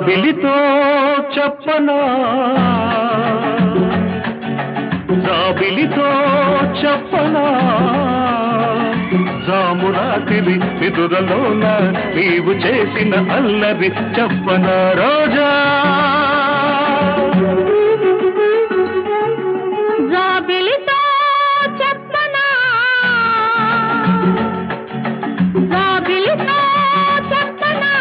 జాబిలితో చెప్పనా జాబిలితో చెప్పనా జామురాతిరి నిదురలోన నీవు చేసిన అల్లరి చెప్పనా రోజా జాబిలితో చెప్పనా జాబిలితో చెప్పనా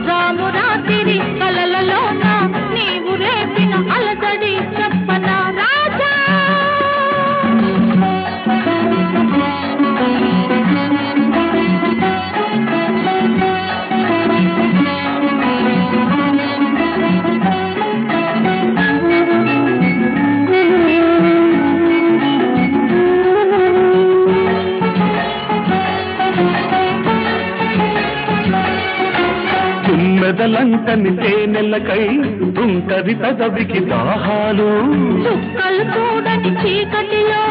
జామురాతిరి కలలలోన నీవు రేపిన అలజడి చెప్పనా రాజా మెదలంటని తేనెలకై ఉంటది పెదవికి దాహాలు చుక్కలు చూడని చీకటిలో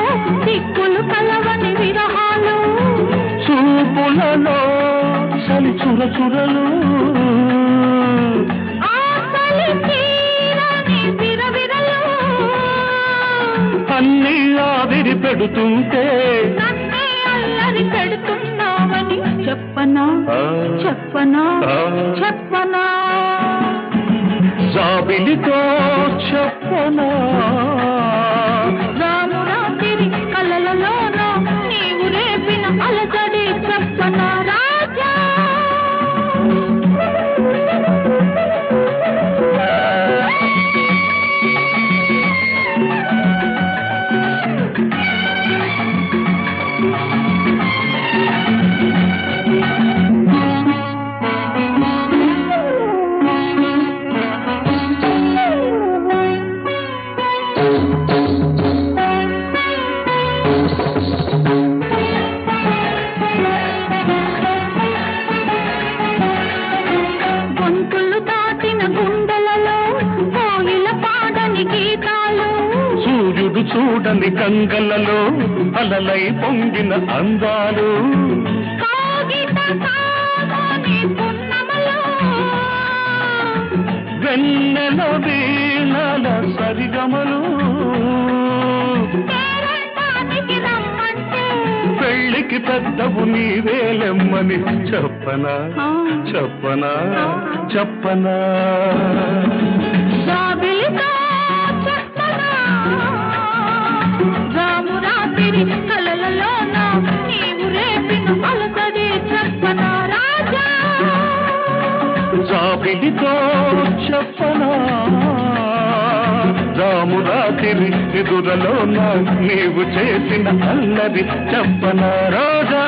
దిక్కులు కలవని విరహాలు చూపులలో చలి చురచురలు ఆకలి తీరని విరవిరలు అన్నీ ఆవిరి పెడుతుంటే నన్నే అల్లరి పెడుతున్నావని చెప్పనా చెప్పనా చెప్పనా జాబిలితో చెప్పనా రామురాతిరి కలలలోన నీవు రేపిన అలజడి చెప్పనా రాజా గొంతులు దాటిన గుండెలలో కోయిల పాడని గీతాలు సూర్యుడు చూడని గంగలలో అలలై పొంగిన అందాలు కాగిత కామని పున్నమలో వెన్నెల వీణల సరిగమలు పేరంటానికి రమ్మంటే పెళ్ళికి పెద్దవు నీవేలెమ్మని చెప్పనా చెప్పనా చెప్పనా జాబిలితో చెప్పనా జామురాతిరి కలలలోన నీవు రేపిన అలసడి చెప్పనా రాజా జాబిలితో చెప్పనా రామురాతిరి నిదురలోన నీవు చేసిన అల్లరి చెప్పనా రోజా